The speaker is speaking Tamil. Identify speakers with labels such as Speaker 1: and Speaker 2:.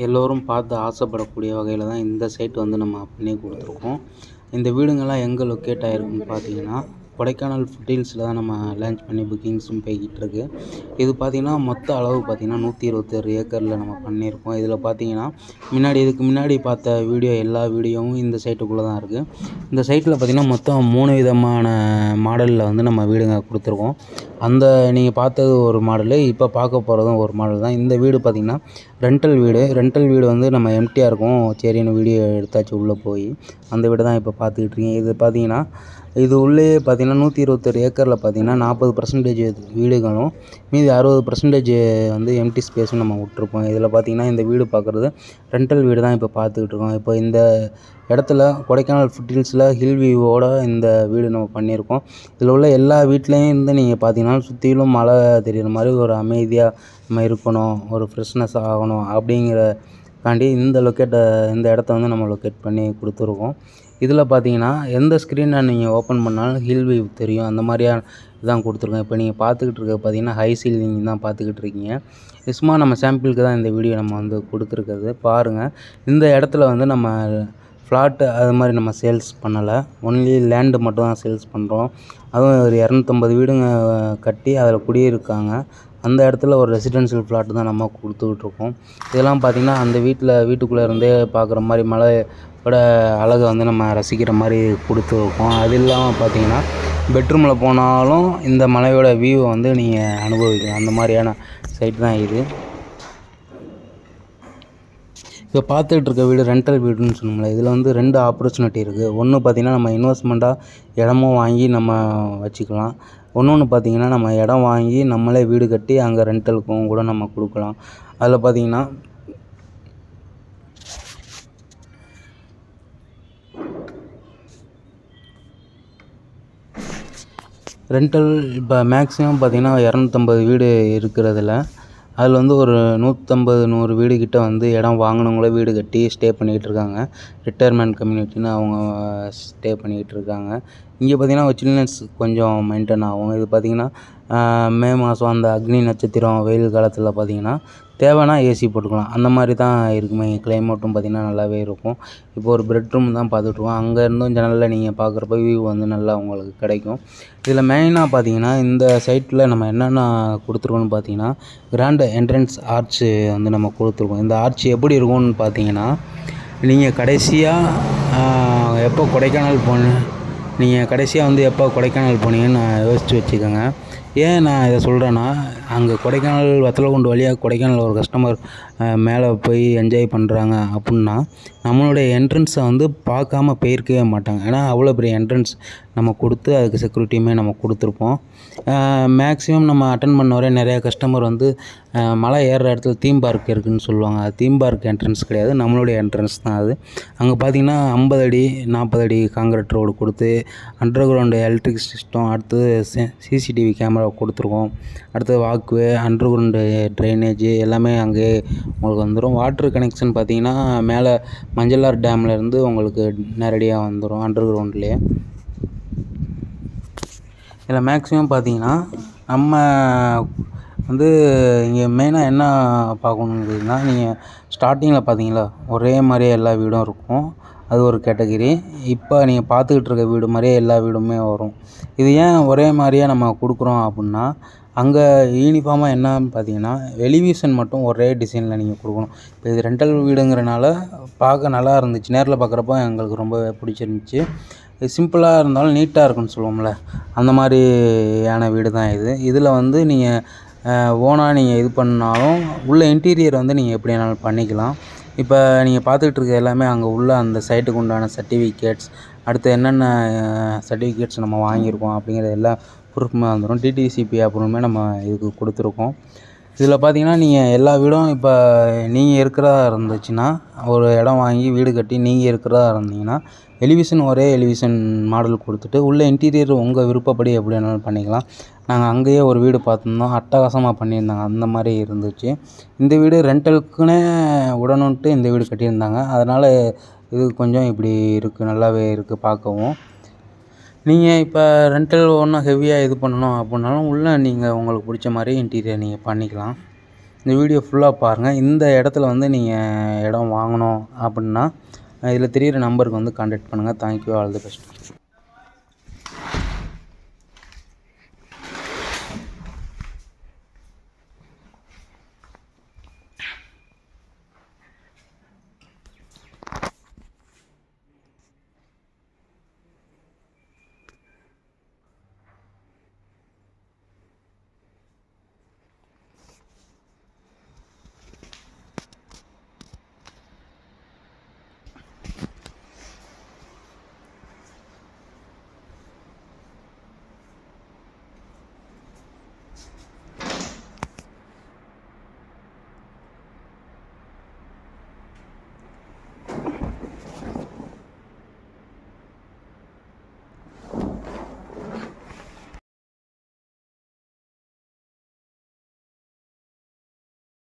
Speaker 1: எல்லோரும் பார்த்து ஆசைப்படக்கூடிய வகையில் தான் இந்த சைட் வந்து நம்ம பண்ணி கொடுத்துருக்கோம். இந்த வீடுங்கள்லாம் எங்கே லொக்கேட் ஆகிருக்குன்னு பார்த்தீங்கன்னா, கொடைக்கானல் ஃபுட்ஹில்ஸில் தான் நம்ம லான்ச் பண்ணி புக்கிங்ஸும் போய்கிட்டுருக்கு. இது பார்த்திங்கன்னா மொத்த அளவு பார்த்திங்கன்னா 126 ஏக்கரில் நம்ம பண்ணியிருக்கோம். இதில் பார்த்திங்கன்னா இதுக்கு முன்னாடி பார்த்த எல்லா வீடியோவும் இந்த சைட்டுக்குள்ளே தான் இருக்குது. இந்த சைட்டில் பார்த்திங்கன்னா மொத்தம் 3 விதமான மாடலில் வந்து நம்ம வீடுங்க கொடுத்துருக்கோம். நீங்கள் பார்த்தது ஒரு மாடலு, இப்போ பார்க்க போகிறதும் ஒரு மாடல் தான். இந்த வீடு பார்த்திங்கன்னா ரெண்டல் வீடு வந்து நம்ம எம்டியாக இருக்கும். சரின்னு வீடியோ எடுத்தாச்சு உள்ளே போய். அந்த வீடு தான் இப்போ பார்த்துக்கிட்டு இருக்கீங்க. இது பார்த்திங்கன்னா இது உள்ளேயே பார்த்திங்கன்னா 126 ஏக்கரில் பார்த்திங்கன்னா 40% வீடுகளும் மீதி 60% வந்து எம்டி ஸ்பேஸும் நம்ம விட்ருப்போம். இதில் பார்த்திங்கன்னா இந்த வீடு பார்க்குறது ரெண்டல் வீடு தான் இப்போ பார்த்துக்கிட்டு இருக்கோம். இப்போ இந்த இடத்துல கொடைக்கானல் ஃபுட்ஹில்ஸில் ஹில் வியூவோட இந்த வீடு நம்ம பண்ணியிருக்கோம். இதில் உள்ள எல்லா வீட்லேயும் இருந்து நீங்கள் பார்த்திங்கன்னா சுற்றிலும் மலை தெரிகிற மாதிரி ஒரு அமைதியாக நம்ம இருக்கணும், ஒரு ஃப்ரெஷ்னஸ் ஆகணும் அப்படிங்கிறக்காண்டி இந்த இடத்த வந்து நம்ம லொக்கேட் பண்ணி கொடுத்துருக்கோம். இதில் பார்த்தீங்கன்னா எந்த ஸ்க்ரீனை நீங்கள் ஓப்பன் பண்ணாலும் ஹில் வியூ தெரியும். அந்த மாதிரியான இதான் கொடுத்துருக்கோம். இப்போ நீங்கள் பார்த்துக்கிட்டு இருக்க பார்த்தீங்கன்னா ஹை சீலிங் தான் பார்த்துக்கிட்டு இருக்கீங்க. சும்மா நம்ம சாம்பிளுக்கு தான் இந்த வீடியோ நம்ம வந்து கொடுத்துருக்குறது. பாருங்கள், இந்த இடத்துல வந்து நம்ம ஃப்ளாட்டு அது மாதிரி நம்ம சேல்ஸ் பண்ணலை. ஒன்லி லேண்டு மட்டும் தான் சேல்ஸ் பண்ணுறோம். அதுவும் ஒரு 250 வீடுங்க கட்டி அதில் குடியிருக்காங்க. அந்த இடத்துல ஒரு ரெசிடென்ஷியல் ஃப்ளாட்டு தான் நம்ம கொடுத்துக்கிட்ருக்கோம். இதெல்லாம் பார்த்திங்கன்னா அந்த வீட்டுக்குள்ளே இருந்தே பார்க்குற மாதிரி மலையோட அழகை வந்து நம்ம ரசிக்கிற மாதிரி கொடுத்துருக்கோம். அது இல்லாமல் பார்த்திங்கன்னா பெட்ரூமில் போனாலும் இந்த மலையோட வியூவை வந்து நீங்கள் அனுபவிக்கலாம். அந்த மாதிரியான சைட் தான் இது. இப்போ பார்த்துக்கிட்டு இருக்க வீடு ரெண்டல் வீடுன்னு சொன்னோம்ல, இதில் வந்து 2 ஆப்பர்ச்சுனிட்டி இருக்குது. ஒன்று பார்த்திங்கன்னா நம்ம இன்வெஸ்ட்மெண்ட்டாக இடமும் வாங்கி நம்ம வச்சுக்கலாம். இன்னொன்று பார்த்திங்கன்னா நம்ம இடம் வாங்கி நம்மளே வீடு கட்டி அங்கே ரெண்டலுக்கும் கூட நம்ம கொடுக்கலாம். அதில் பார்த்திங்கன்னா ரெண்டல் இப்போ மேக்ஸிமம் பார்த்திங்கன்னா 250 வீடு இருக்கிறதுல அதில் வந்து ஒரு 150-100 வீடு கிட்ட வந்து இடம் வாங்கினவங்களே வீடு கட்டி ஸ்டே பண்ணிக்கிட்டு இருக்காங்க. ரிட்டையர்மெண்ட் கம்யூனிட்டின்னு அவங்க ஸ்டே பண்ணிக்கிட்டு இருக்காங்க. இங்கே பார்த்திங்கன்னா ஒரு சில்னஸ் கொஞ்சம் மெயின்டைன் ஆகும். இது பார்த்திங்கன்னா மே மாதம் அந்த அக்னி நட்சத்திரம் வெயில் காலத்தில் பார்த்திங்கன்னா தேவைன்னா ஏசி போட்டுக்கலாம். அந்த மாதிரி தான் இருக்குமே. கிளைமேட்டும் பார்த்திங்கன்னா நல்லாவே இருக்கும். இப்போ ஒரு பெட்ரூம் தான் பார்த்துட்ருக்கோம். அங்கே இருந்தும் ஜன்னலில் நீங்கள் பார்க்குறப்ப வியூ வந்து நல்லா உங்களுக்கு கிடைக்கும். இதில் மெயினாக பார்த்திங்கன்னா இந்த சைட்டில் நம்ம என்னென்ன கொடுத்துருக்கோன்னு பார்த்திங்கன்னா கிராண்ட் என்ட்ரன்ஸ் ஆர்ச்சு வந்து நம்ம கொடுத்துருக்கோம். இந்த ஆர்ச் எப்படி இருக்கும்னு பார்த்திங்கன்னா, நீங்கள் கடைசியாக எப்போ கொடைக்கானல் போனீங்கன்னு யோசித்து வச்சுக்கோங்க. ஏன் நான் இதை சொல்கிறேன்னா, அங்கே கொடைக்கானல் வத்தலகுண்டு வழியாக கொடைக்கானல் ஒரு கஸ்டமர் மேலே போய் என்ஜாய் பண்ணுறாங்க அப்புடின்னா நம்மளுடைய என்ட்ரன்ஸை வந்து பார்க்காம போயிருக்கவே மாட்டாங்க. ஏன்னா அவ்வளோ பெரிய என்ட்ரன்ஸ் நம்ம கொடுத்து அதுக்கு செக்யூரிட்டியுமே நம்ம கொடுத்துருப்போம். மேக்ஸிமம் நம்ம அட்டன் பண்ண வரை நிறையா கஸ்டமர் வந்து மலை ஏறுற இடத்துல தீம் பார்க் இருக்குதுன்னு சொல்லுவாங்க. அது தீம் பார்க் என்ட்ரன்ஸ் கிடையாது, நம்மளுடைய என்ட்ரன்ஸ் தான் அது. அங்கே பார்த்திங்கன்னா 50 அடி 40 அடி காங்கிரீட் ரோடு கொடுத்து அண்டர் கிரவுண்டு எலக்ட்ரிக் சிஸ்டம், அடுத்தது சிசிடிவி கேமரா கொடுத்துருக்கோம். அடுத்தது வாக்வே, அண்டர் கிரவுண்டு ட்ரைனேஜ் எல்லாமே அங்கே உங்களுக்கு வந்துடும். வாட்ரு கனெக்ஷன் பார்த்திங்கன்னா மேலே மஞ்சளார் டேம்லேருந்து உங்களுக்கு நேரடியாக வந்துடும் அண்டர் கிரவுண்ட்லேயே. இதில் மேக்ஸிமம் பார்த்திங்கன்னா நம்ம வந்து இங்கே மெயினாக என்ன பார்க்கணுன்னா, நீங்கள் ஸ்டார்டிங்கில் பார்த்தீங்களா ஒரே மாதிரியே எல்லா வீடும் இருக்கும். அது ஒரு கேட்டகிரி. இப்போ நீங்கள் பார்த்துக்கிட்டு இருக்க வீடு மாதிரியே எல்லா வீடுமே வரும். இது ஏன் ஒரே மாதிரியே நம்ம கொடுக்குறோம் அப்புடின்னா, அங்கே யூனிஃபார்மாக என்னன்னு பார்த்தீங்கன்னா எலிவேஷன் மட்டும் ஒரே டிசைனில் நீங்கள் கொடுக்கணும். இப்போ இது ரெண்டல் வீடுங்கிறனால பார்க்க நல்லா இருந்துச்சு. நேரில் பார்க்குறப்ப எங்களுக்கு ரொம்ப பிடிச்சிருந்துச்சி. சிம்பிளாக இருந்தாலும் நீட்டாக இருக்குன்னு சொல்லுவோம்ல, அந்த மாதிரியான வீடு தான் இது. இதில் வந்து நீங்கள் ஓனாக நீங்கள் இது பண்ணாலும் உள்ள இன்டீரியர் வந்து நீங்கள் எப்படி வேணாலும் பண்ணிக்கலாம். இப்போ நீங்கள் பார்த்துக்கிட்டு இருக்க எல்லாமே அங்கே உள்ள அந்த சைட்டுக்கு உண்டான சர்டிஃபிகேட்ஸ், அடுத்து என்னென்ன சர்டிஃபிகேட்ஸ் நம்ம வாங்கியிருக்கோம் அப்படிங்கிறது எல்லா ப்ரூஃப்மே வந்துடும். டிடிசிபி அப்புறமே நம்ம இதுக்கு கொடுத்துருக்கோம். இதில் பார்த்திங்கன்னா நீங்கள் எல்லா வீடும் இப்போ நீங்கள் இருக்கிறதா இருந்துச்சுன்னா, ஒரு இடம் வாங்கி வீடு கட்டி நீங்கள் இருக்கிறதா இருந்தீங்கன்னா ஒரே எலிவேஷன் மாடல் கொடுத்துட்டு உள்ள இன்டீரியர் உங்கள் விருப்பப்படி எப்படி வேணாலும் பண்ணிக்கலாம். நாங்கள் அங்கேயே ஒரு வீடு பார்த்துருந்தோம், அட்டகாசமாக பண்ணியிருந்தாங்க. அந்த மாதிரி இருந்துச்சு. இந்த வீடு ரெண்டலுக்குன்னே விடணுன்ட்டு இந்த வீடு கட்டியிருந்தாங்க. அதனால் இது கொஞ்சம் இப்படி இருக்குது, நல்லாவே இருக்குது பார்க்கவும். நீங்கள் இப்போ ரெண்டல் ஒன்றும் ஹெவியாக இது பண்ணணும் அப்புடின்னாலும் உள்ளே நீங்கள் உங்களுக்கு பிடிச்ச மாதிரி இன்டீரியர் நீங்கள் பண்ணிக்கலாம். இந்த வீடியோ ஃபுல்லாக பாருங்கள். இந்த இடத்துல வந்து நீங்கள் இடம் வாங்கணும் அப்படின்னா இதில் தெரியிற நம்பருக்கு வந்து கான்டாக்ட் பண்ணுங்கள். Thank you, all the best.